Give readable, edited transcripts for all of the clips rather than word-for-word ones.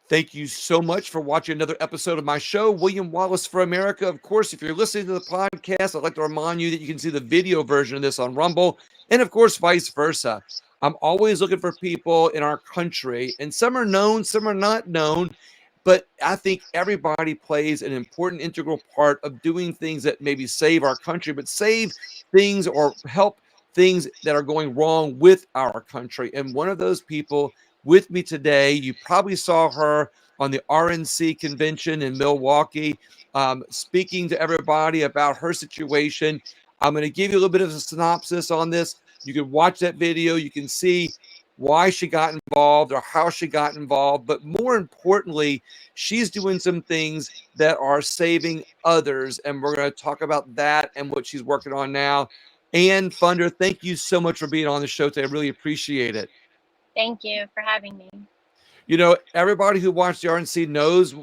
Thank you so much for watching another episode of my show, William Wallace for America. Of course, if you're listening to the podcast, I'd like to remind you that you can see the video version of this on Rumble, and of course, vice versa. I'm always looking for people in our country, and some are known, some are not known, but I think everybody plays an important, integral part of doing things that maybe save our country, but save things or help things that are going wrong with our country. And one of those people with me today, you probably saw her on the RNC convention in Milwaukee, speaking to everybody about her situation. I'm going to give you a little bit of a synopsis on this. You can watch that video. You can see why she got involved or how she got involved. But more importantly, she's doing some things that are saving others. And we're going to talk about that and what she's working on now. Ann Funder, thank you so much for being on the show today. I really appreciate it. Thank you for having me. Everybody who watched the RNC knows,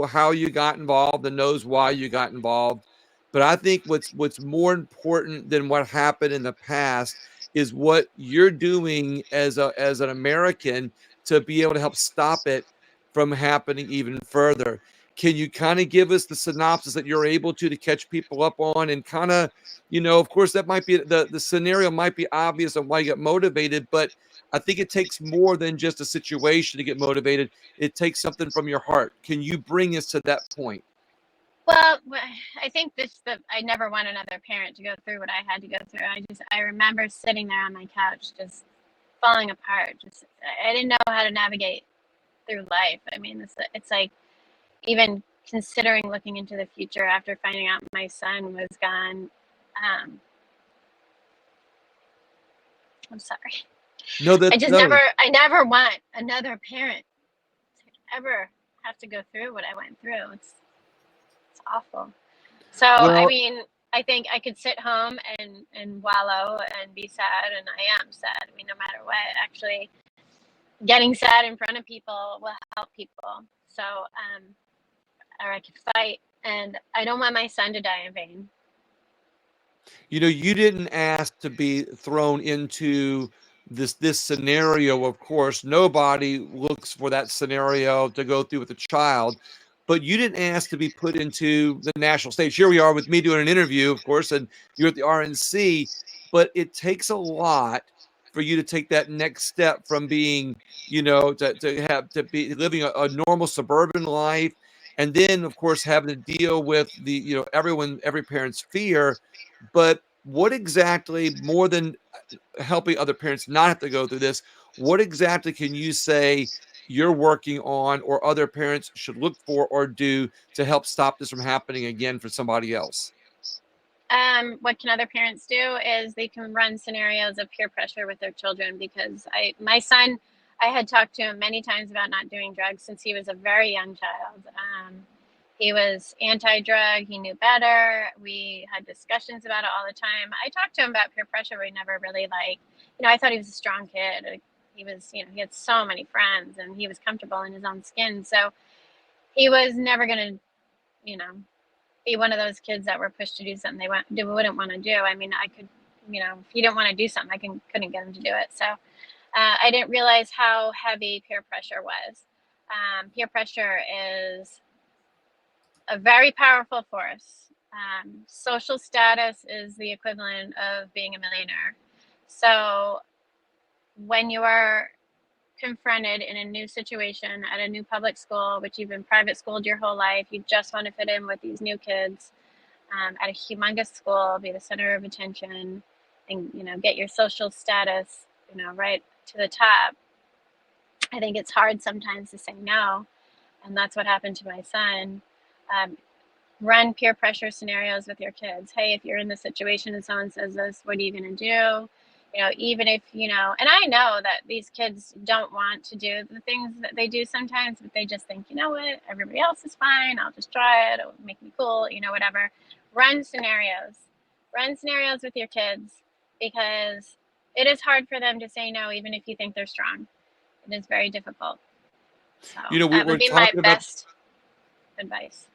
how you got involved and knows why you got involved. But I think what's more important than what happened in the past is what you're doing as an American to be able to help stop it from happening even further. Can you kind of give us the synopsis that you're able to catch people up on and kind of, of course that might be the scenario might be obvious on why you get motivated, but I think it takes more than just a situation to get motivated. It takes something from your heart. Can you bring us to that point? Well, I think I never want another parent to go through what I had to go through. I remember sitting there on my couch, just falling apart. I didn't know how to navigate through life. I mean, it's like even considering looking into the future after finding out my son was gone. I'm sorry. No, I never want another parent to ever have to go through what I went through. It's awful. So, I well, mean, I think I could sit home and wallow and be sad, and I am sad. I mean, no matter what, actually getting sad in front of people will help people. So, or I could fight, and I don't want my son to die in vain. you didn't ask to be thrown into this scenario. Of course, nobody looks for that scenario to go through with a child, but you didn't ask to be put into the national stage. Here we are with me doing an interview, of course, and you're at the RNC, but it takes a lot for you to take that next step from being, to be living a normal suburban life, and then of course having to deal with every parent's fear. But what exactly, more than helping other parents not have to go through this, what exactly can you say you're working on or other parents should look for or do to help stop this from happening again for somebody else? What can other parents do is they can run scenarios of peer pressure with their children, because my son, I had talked to him many times about not doing drugs since he was a very young child. He was anti-drug. He knew better. We had discussions about it all the time. I talked to him about peer pressure, but he never really I thought he was a strong kid. He was, he had so many friends and he was comfortable in his own skin. So he was never going to, be one of those kids that were pushed to do something they wouldn't want to do. I mean, I could, if he didn't want to do something, couldn't get him to do it. So I didn't realize how heavy peer pressure was. Peer pressure is a very powerful force. Social status is the equivalent of being a millionaire. So when you are confronted in a new situation at a new public school, which you've been private schooled your whole life, you just want to fit in with these new kids, at a humongous school, be the center of attention, and get your social status, right to the top. I think it's hard sometimes to say no, and that's what happened to my son. Run peer pressure scenarios with your kids. Hey, if you're in this situation and someone says this, what are you going to do? Even if, and I know that these kids don't want to do the things that they do sometimes, but they just think, what, everybody else is fine. I'll just try it. It'll make me cool, whatever. Run scenarios with your kids, because it is hard for them to say no, even if you think they're strong. It is very difficult. So that would be my best advice.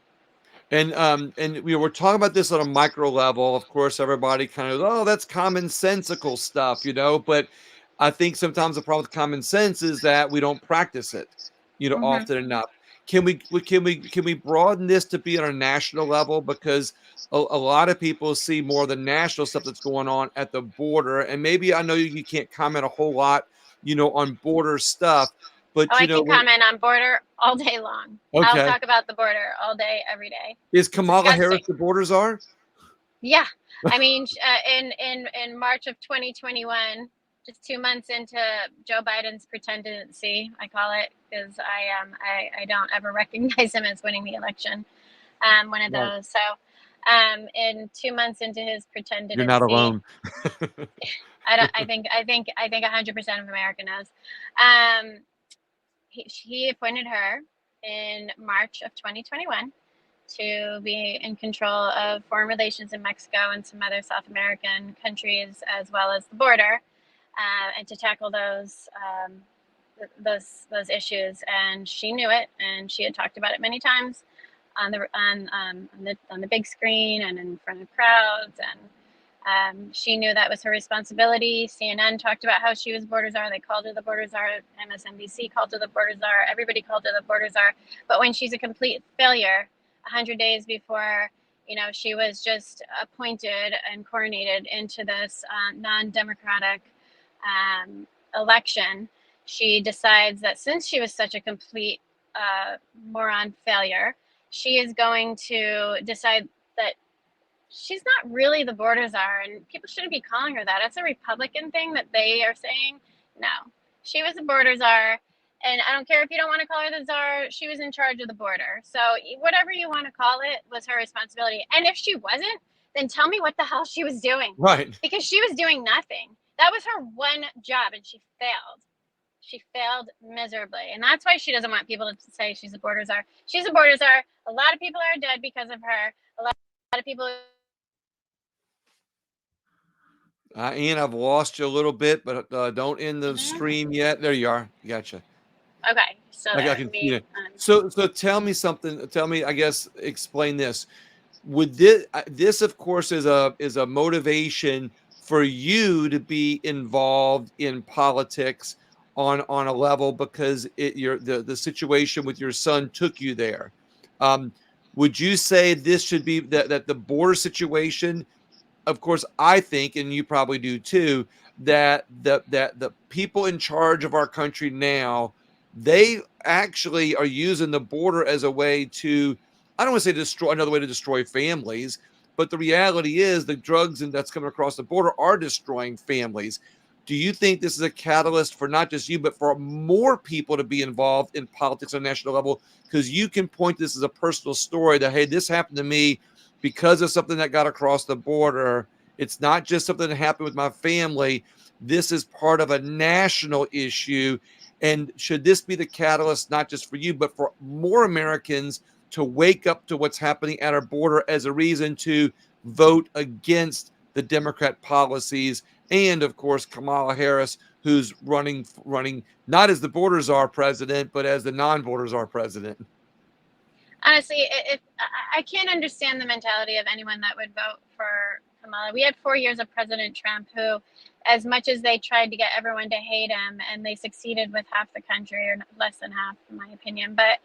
And we're talking about this on a micro level. Of course, everybody kind of, oh, that's commonsensical stuff, but I think sometimes the problem with common sense is that we don't practice it. Hmm. often enough. Can we broaden this to be on a national level? Because a lot of people see more of the national stuff that's going on at the border. And maybe I know you can't comment a whole lot, on border stuff, Oh, but I can comment on border all day long. I'll okay. talk about the border all day, every day. Is It's Kamala Harris disgusting. the border czar? Yeah, I mean, in March of 2021, just 2 months into Joe Biden's pretendency, I call it, because I don't ever recognize him as winning the election. One of Right. those. So, in 2 months into his You're not pretendency, alone. I don't. I think 100% of America knows. Um, he appointed her in March of 2021 to be in control of foreign relations in Mexico and some other South American countries, as well as the border, and to tackle those issues. And she knew it, and she had talked about it many times on the big screen and in front of crowds. And she knew that was her responsibility. CNN talked about how she was border czar. They called her the border czar. MSNBC called her the border czar. Everybody called her the border czar. But when she's a complete failure, 100 days before, she was just appointed and coronated into this non-democratic election, she decides that since she was such a complete moron failure, she is going to decide that she's not really the border czar, and people shouldn't be calling her that. It's a Republican thing that they are saying. No, she was the border czar, and I don't care if you don't want to call her the czar. She was in charge of the border, so whatever you want to call it was her responsibility. And if she wasn't, then tell me what the hell she was doing, Right. because she was doing nothing. That was her one job, and she failed. She failed miserably, and that's why she doesn't want people to say she's a border czar. She's a border czar. A lot of people are dead because of her. A lot of people. Ian, I've lost you a little bit, but don't end the Mhm. stream yet. There you are. Gotcha. Okay, so I there. can see Me. it. So tell me something. Tell me, I guess, explain this. Would this, of course, is a motivation for you to be involved in politics on a level because the situation with your son took you there. Um, would you say this should be that the border situation, of course, I think, and you probably do too, that the people in charge of our country now, they actually are using the border as a way to, I don't want to say destroy, another way to destroy families, but the reality is the drugs and that's coming across the border are destroying families. Do you think this is a catalyst for not just you, but for more people to be involved in politics on a national level? Because you can point this as a personal story that, hey, this happened to me because of something that got across the border. It's not just something that happened with my family. This is part of a national issue. And should this be the catalyst, not just for you, but for more Americans to wake up to what's happening at our border as a reason to vote against the Democrat policies? And of course, Kamala Harris, who's running not as the border czar president, but as the non-border czar president. Honestly, if I can't understand the mentality of anyone that would vote for Kamala. We had 4 years of President Trump, who, as much as they tried to get everyone to hate him, and they succeeded with half the country, or less than half, in my opinion, but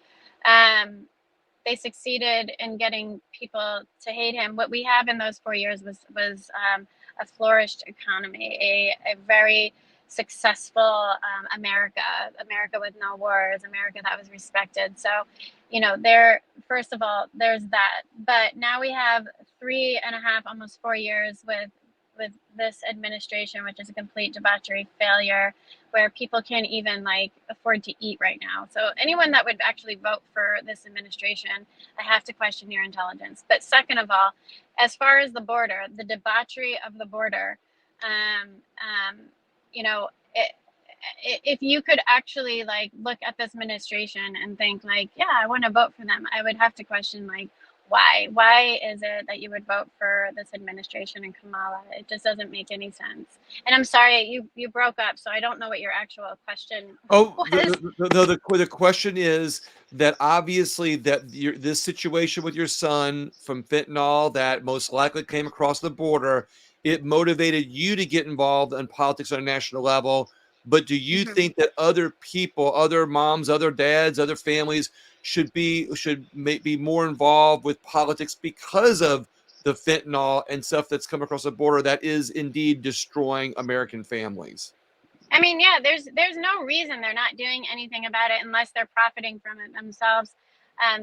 they succeeded in getting people to hate him. What we have in those 4 years was a flourished economy, a very successful America with no wars, America that was respected. So, there, first of all, there's that. But now we have 3.5, almost 4 years with this administration, which is a complete debauchery failure, where people can't even afford to eat right now. So anyone that would actually vote for this administration, I have to question your intelligence. But second of all, as far as the border, the debauchery of the border, um, um, you know, it, if you could actually look at this administration and think yeah, I want to vote for them, I would have to question why is it that you would vote for this administration and Kamala? It just doesn't make any sense. And I'm sorry, you broke up, so I don't know what your actual question Oh, was. the question is that obviously that this situation with your son from fentanyl that most likely came across the border, it motivated you to get involved in politics on a national level. but do you Hmm. think that other people, other moms, other dads, other families be more involved with politics because of the fentanyl and stuff that's come across the border that is indeed destroying American families? I mean, yeah, there's no reason they're not doing anything about it unless they're profiting from it themselves,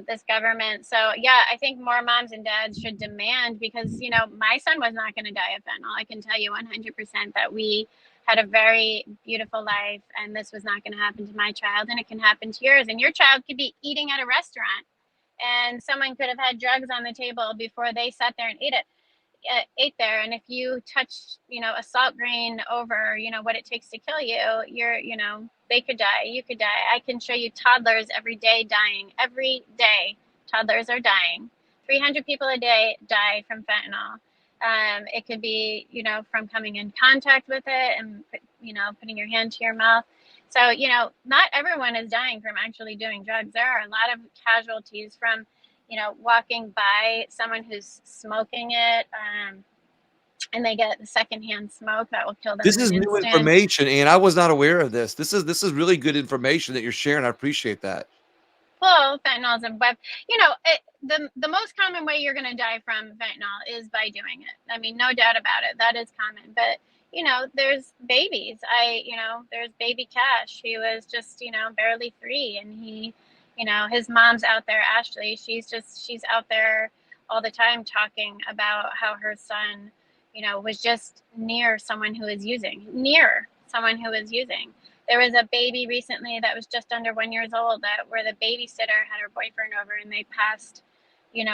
this government. So yeah, I think more moms and dads should demand, because my son was not going to die of fentanyl. I can tell you 100% that we had a very beautiful life, and this was not going to happen to my child, and it can happen to yours. And your child could be eating at a restaurant, and someone could have had drugs on the table before they sat there and ate there. And if you touch a salt grain over what it takes to kill you, they could die, you could die. I can show you toddlers every day dying. Every day toddlers are dying. 300 people a day die from fentanyl. It could be from coming in contact with it and putting your hand to your mouth. So not everyone is dying from actually doing drugs. There are a lot of casualties from walking by someone who's smoking it, and they get the secondhand smoke that will kill them This in an is new instant. information, and I was not aware of this. This is really good information that you're sharing. I appreciate that. Well, fentanyl is a web. The most common way you're going to die from fentanyl is by doing it. I mean, no doubt about it. That is common. But there's babies. There's baby Cash. He was just barely 3, and his mom's out there. Ashley, she's out there all the time talking about how her son, was just near someone who is using. There was a baby recently that was just under 1 year old, where the babysitter had her boyfriend over, and they passed,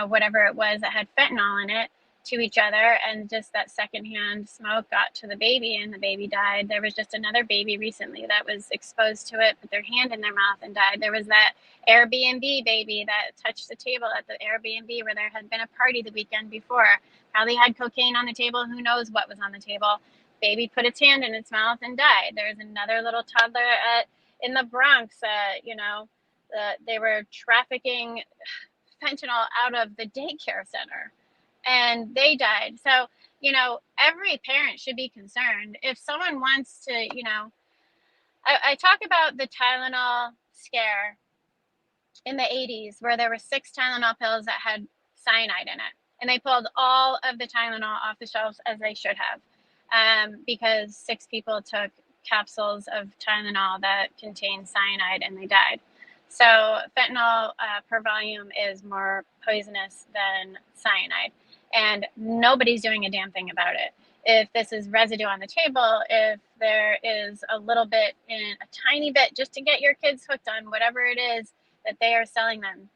whatever it was that had fentanyl in it to each other, and just that secondhand smoke got to the baby, and the baby died. There was just another baby recently that was exposed to it, put their hand in their mouth and died. There was that Airbnb baby that touched the table at the Airbnb where there had been a party the weekend before. Probably had cocaine on the table. Who knows what was on the table? Baby put its hand in its mouth and died. There's another little toddler in the Bronx. They were trafficking fentanyl out of the daycare center, and they died. So every parent should be concerned. If someone wants to, I talk about the Tylenol scare in the 80s, where there were 6 Tylenol pills that had cyanide in it, and they pulled all of the Tylenol off the shelves, as they should have, because 6 people took capsules of Tylenol that contained cyanide and they died. So fentanyl per volume is more poisonous than cyanide, and nobody's doing a damn thing about it. If this is residue on the table, if there is a little bit, in a tiny bit, just to get your kids hooked on whatever it is that they are selling them,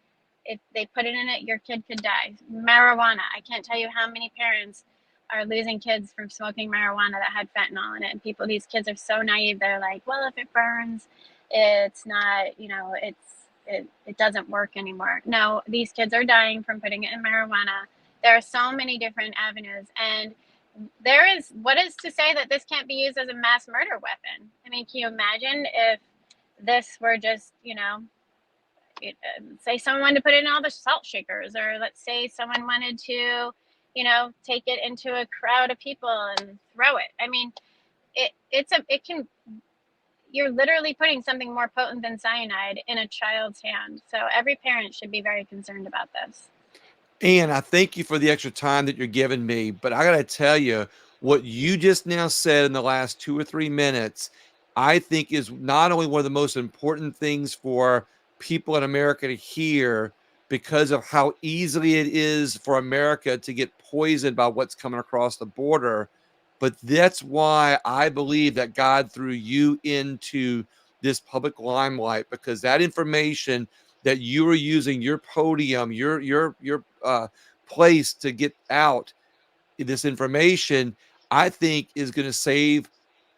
if they put it in it, your kid could die. Marijuana, I can't tell you how many parents are losing kids from smoking marijuana that had fentanyl in it. And these kids are so naive. They're like, well, if it burns, it's not, it doesn't work anymore. No, these kids are dying from putting it in marijuana. There are so many different avenues, and what is to say that this can't be used as a mass murder weapon? I mean, can you imagine if this were just, say someone wanted to put it in all the salt shakers, or let's say someone wanted to, take it into a crowd of people and throw it. I mean, you're literally putting something more potent than cyanide in a child's hand. So every parent should be very concerned about this. And I thank you for the extra time that you're giving me. But I got to tell you, what you just now said in the last 2 or 3 minutes, I think is not only one of the most important things for people in America to hear because of how easily it is for America to get poisoned by what's coming across the border. But that's why I believe that God threw you into this public limelight, because that information that you are using your podium, your place to get out this information, I think is going to save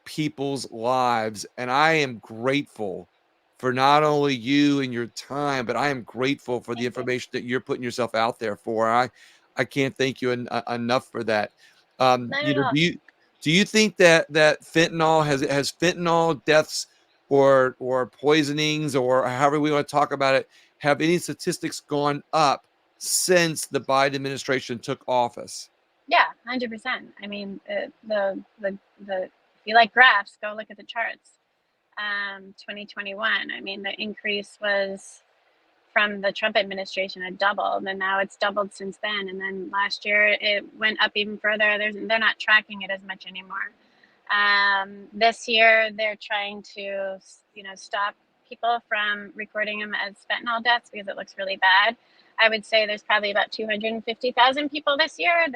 people's lives. And I am grateful for not only you and your time, but I am grateful for the Thank you. information that you're putting yourself out there for. I can't thank you enough for that. Not at all. Do you think that fentanyl has fentanyl deaths or poisonings, or however we want to talk about it, have any statistics gone up since the Biden administration took office? Yeah, 100%. I mean, if you like graphs, go look at the charts. 2021. I mean, the increase was from the Trump administration had doubled, and now it's doubled since then. And then last year it went up even further. They're not tracking it as much anymore. This year they're trying to, stop people from recording them as fentanyl deaths because it looks really bad. I would say there's probably about 250,000 people this year.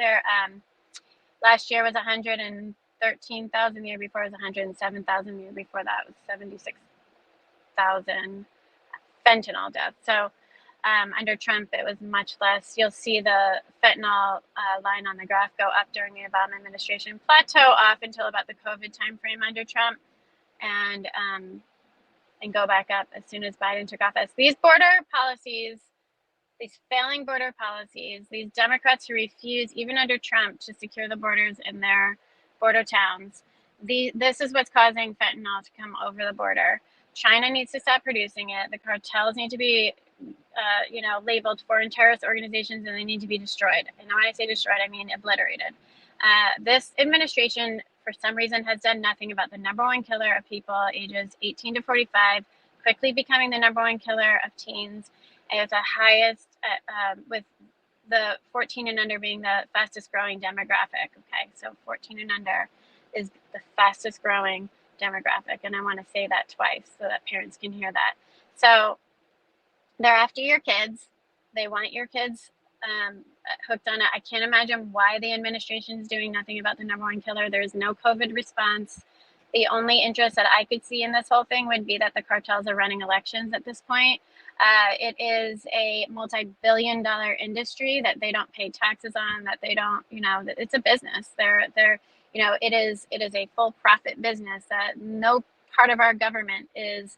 Last year was 113,000. The year before was 107,000. The year before that was 76,000 fentanyl deaths. So under Trump, it was much less. You'll see the fentanyl line on the graph go up during the Obama administration, plateau off until about the COVID timeframe under Trump, and go back up as soon as Biden took office. These border policies, these failing border policies, these Democrats who refuse, even under Trump, to secure the borders in their border towns, this is what's causing fentanyl to come over the border. China needs to stop producing it. The cartels need to be, labeled foreign terrorist organizations, and they need to be destroyed. And when I say destroyed, I mean obliterated. This administration, for some reason, has done nothing about the number one killer of people ages 18 to 45, quickly becoming the number one killer of teens, and the highest, with the 14 and under being the fastest growing demographic. Okay, so 14 and under is the fastest growing demographic, and I want to say that twice so that parents can hear that. So they're after your kids. They want your kids hooked on it. I can't imagine why the administration is doing nothing about the number one killer. There's no COVID response. The only interest that I could see in this whole thing would be that the cartels are running elections at this point. It is a multi-billion-dollar industry that they don't pay taxes on, that they don't, it's a business. It is a full profit business that no part of our government is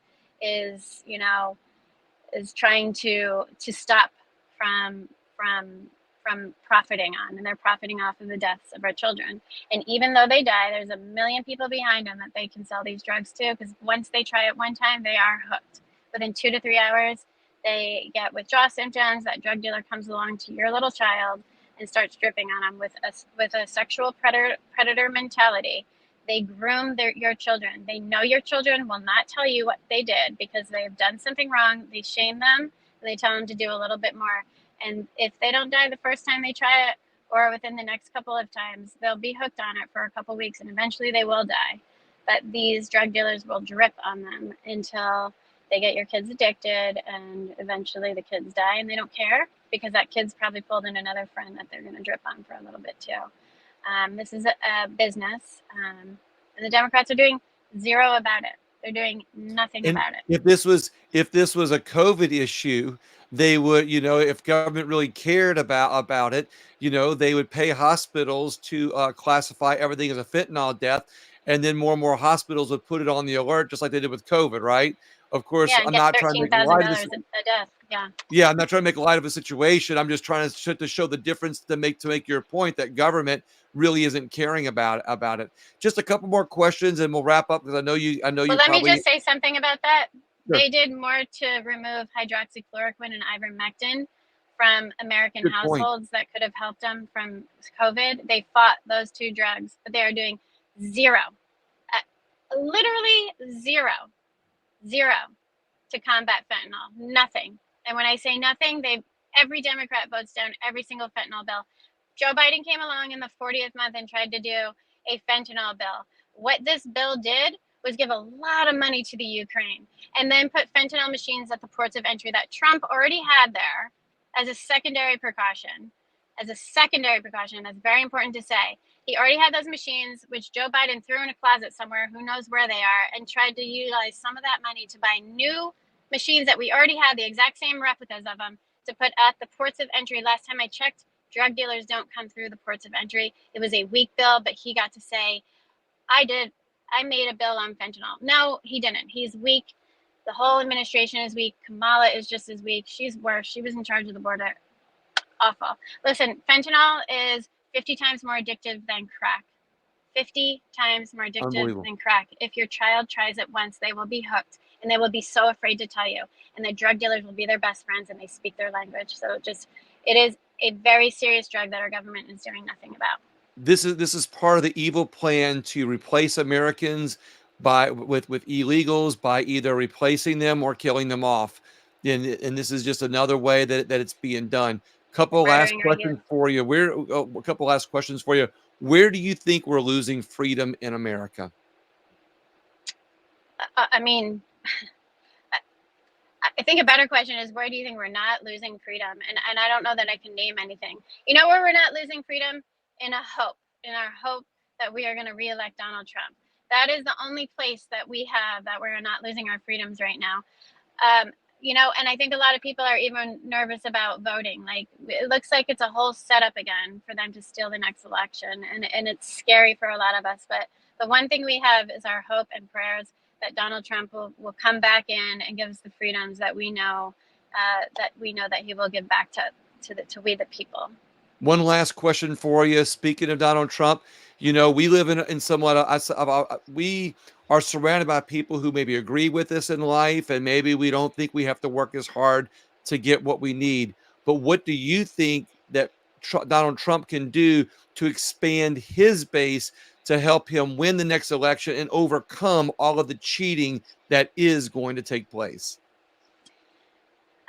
trying to stop from profiting on, and they're profiting off of the deaths of our children. And even though they die, there's a million people behind them that they can sell these drugs to, because once they try it one time, they are hooked. Within 2 to 3 hours, they get withdrawal symptoms. That drug dealer comes along to your little child and starts dripping on them with a sexual predator mentality. They groom your children. They know your children will not tell you what they did because they have done something wrong. They shame them, and they tell them to do a little bit more. And if they don't die the first time they try it, or within the next couple of times, they'll be hooked on it for a couple weeks, and eventually they will die. But these drug dealers will drip on them until they get your kids addicted, and eventually the kids die, and they don't care because that kid's probably pulled in another friend that they're going to drip on for a little bit too. This is a business, and the Democrats are doing zero about it. They're doing nothing And about it. if this was a COVID issue, they would, if government really cared about it, they would pay hospitals to classify everything as a fentanyl death, and then more and more hospitals would put it on the alert, just like they did with COVID, right? Of course, Yeah, and I'm get not trying to $13,000 make light of this. a death. Yeah. Yeah, I'm not trying to make light of a situation. I'm just trying to show the difference to make your point that government really isn't caring about it. Just a couple more questions, and we'll wrap up because I know Well, you let me probably. just say something about that. Sure. They did more to remove hydroxychloroquine and ivermectin from American Good point. households that could have helped them from COVID. They fought those two drugs, but they are doing zero, literally zero to combat fentanyl. Nothing. And when I say nothing, every Democrat votes down every single fentanyl bill. Joe Biden came along in the 40th month and tried to do a fentanyl bill. What this bill did was give a lot of money to the Ukraine and then put fentanyl machines at the ports of entry that Trump already had there as a secondary precaution. That's very important to say. He already had those machines, which Joe Biden threw in a closet somewhere, who knows where they are, and tried to utilize some of that money to buy new machines that we already had, the exact same replicas of them, to put at the ports of entry. Last time I checked, drug dealers don't come through the ports of entry. It was a weak bill, but he got to say, I made a bill on fentanyl. No, he didn't. He's weak. The whole administration is weak. Kamala is just as weak. She's worse. She was in charge of the border. Awful. Listen, fentanyl is 50 times more addictive than crack. 50 times more addictive than crack. If your child tries it once, they will be hooked, and they will be so afraid to tell you. And the drug dealers will be their best friends, and they speak their language. So it is a very serious drug that our government is doing nothing about. This is part of the evil plan to replace Americans with illegals by either replacing them or killing them off. And this is just another way that it's being done. Couple last Murdering our youth. questions for you. A couple last questions for you. Where do you think we're losing freedom in America? I mean, I think a better question is, where do you think we're not losing freedom? And I don't know that I can name anything. You know where we're not losing freedom? In our hope that we are going to reelect Donald Trump. That is the only place that we have that we're not losing our freedoms right now. And I think a lot of people are even nervous about voting. Like, it looks like it's a whole setup again for them to steal the next election, and it's scary for a lot of us. But the one thing we have is our hope and prayers that Donald Trump will come back in and give us the freedoms that we know that he will give back to we the people. One last question for you. Speaking of Donald Trump, we live in somewhat we are surrounded by people who maybe agree with us in life, and maybe we don't think we have to work as hard to get what we need. But what do you think that Donald Trump can do to expand his base to help him win the next election and overcome all of the cheating that is going to take place?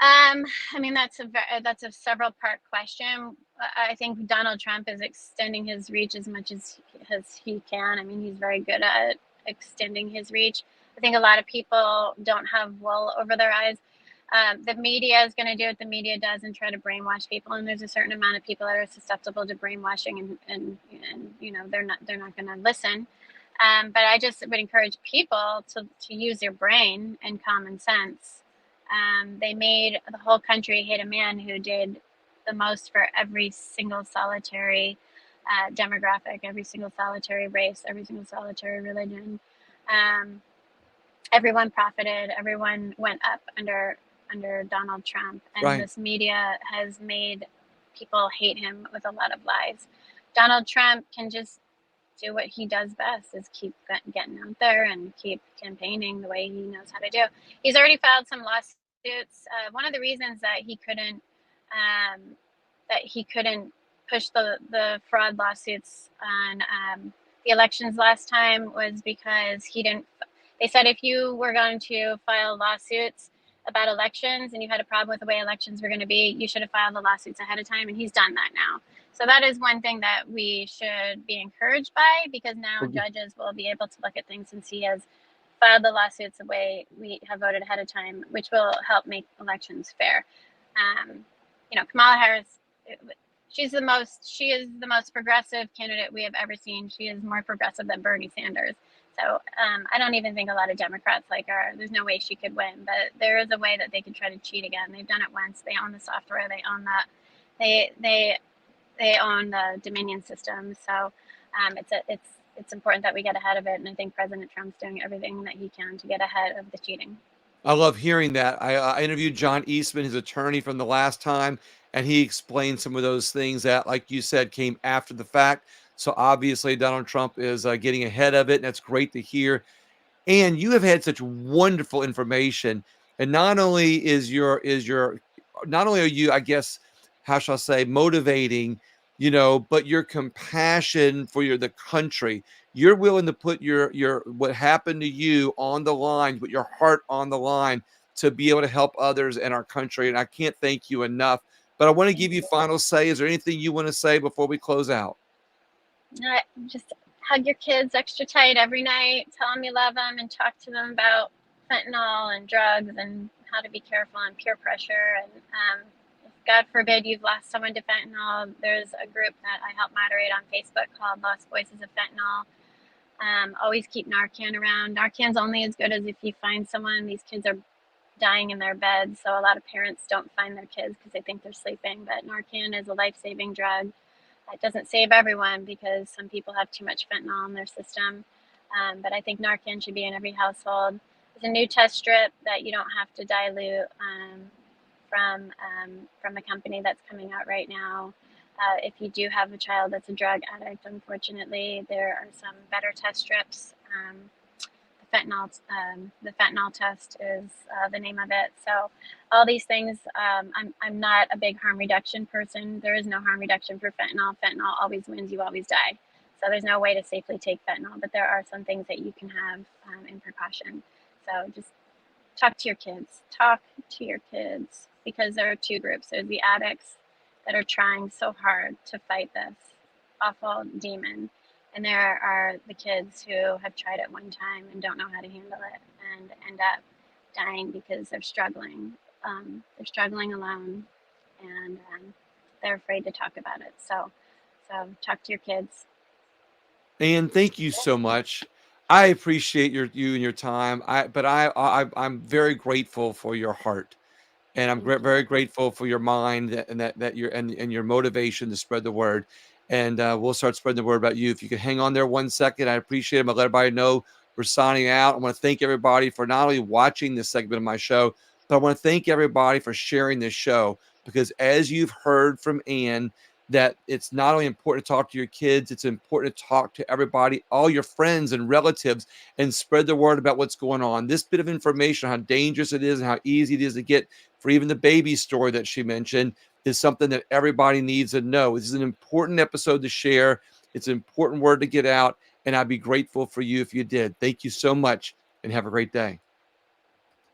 I mean, that's a several part question. I think Donald Trump is extending his reach as much as he can. I mean, he's very good at extending his reach. I think a lot of people don't have wool over their eyes. The media is going to do what the media does and try to brainwash people, and there's a certain amount of people that are susceptible to brainwashing, and they're not going to listen. But I just would encourage people to use their brain and common sense. They made the whole country hate a man who did the most for every single solitary demographic, every single solitary race, every single solitary religion. Everyone profited. Everyone went up under Donald Trump, and Right. this media has made people hate him with a lot of lies. Donald Trump can just do what he does best, is keep getting out there and keep campaigning the way he knows how to do. He's already filed some lawsuits. One of the reasons that he couldn't push the fraud lawsuits on the elections last time was because he didn't. They said if you were going to file lawsuits about elections and you had a problem with the way elections were going to be, you should have filed the lawsuits ahead of time, and he's done that now. So that is one thing that we should be encouraged by, because now judges will be able to look at things since he has filed the lawsuits the way we have voted ahead of time, which will help make elections fair. Kamala Harris, she is the most progressive candidate we have ever seen. She is more progressive than Bernie Sanders. So I don't even think a lot of Democrats like her. There's no way she could win, but there is a way that they could try to cheat again. They've done it once. They own the software. They own that. They own the Dominion system. So it's important that we get ahead of it. And I think President Trump's doing everything that he can to get ahead of the cheating. I love hearing that. I interviewed John Eastman, his attorney from the last time, and he explained some of those things that, like you said, came after the fact. So obviously, Donald Trump is getting ahead of it, and that's great to hear. And you have had such wonderful information. And not only are you, I guess, how shall I say, motivating, but your compassion for the country. You're willing to put your what happened to you on the line, put your heart on the line to be able to help others in our country. And I can't thank you enough. But I want to give you final say. Is there anything you want to say before we close out? Just hug your kids extra tight every night. Tell them you love them, and talk to them about fentanyl and drugs and how to be careful on peer pressure. And if God forbid you've lost someone to fentanyl, there's a group that I help moderate on Facebook called Lost Voices of Fentanyl. Always keep Narcan around. Narcan's only as good as if you find someone. These kids are dying in their beds, so a lot of parents don't find their kids because they think they're sleeping. But Narcan is a life-saving drug. It doesn't save everyone because some people have too much fentanyl in their system. But I think Narcan should be in every household. There's a new test strip that you don't have to dilute from a company that's coming out right now. If you do have a child that's a drug addict, unfortunately, there are some better test strips. The fentanyl test is the name of it. So all these things, I'm not a big harm reduction person. There is no harm reduction for fentanyl. Fentanyl always wins. You always die. So there's no way to safely take fentanyl, but there are some things that you can have in precaution. So just talk to your kids. Talk to your kids, because there are two groups. There's the addicts that are trying so hard to fight this awful demon, and there are the kids who have tried it one time and don't know how to handle it and end up dying because they're struggling. They're struggling alone, and they're afraid to talk about it. So talk to your kids. And thank you so much. I appreciate you and your time. I'm very grateful for your heart, and I'm Thank you. very grateful for your mind and that your and your motivation to spread the word. And we'll start spreading the word about you. If you could hang on there 1 second, I appreciate it. I'll let everybody know we're signing out. I want to thank everybody for not only watching this segment of my show, but I want to thank everybody for sharing this show, because as you've heard from Ann, that it's not only important to talk to your kids, it's important to talk to everybody, all your friends and relatives, and spread the word about what's going on. This bit of information, how dangerous it is and how easy it is to get for even the baby story that she mentioned, is something that everybody needs to know. This is an important episode to share. It's an important word to get out, and I'd be grateful for you if you did. Thank you so much, and have a great day.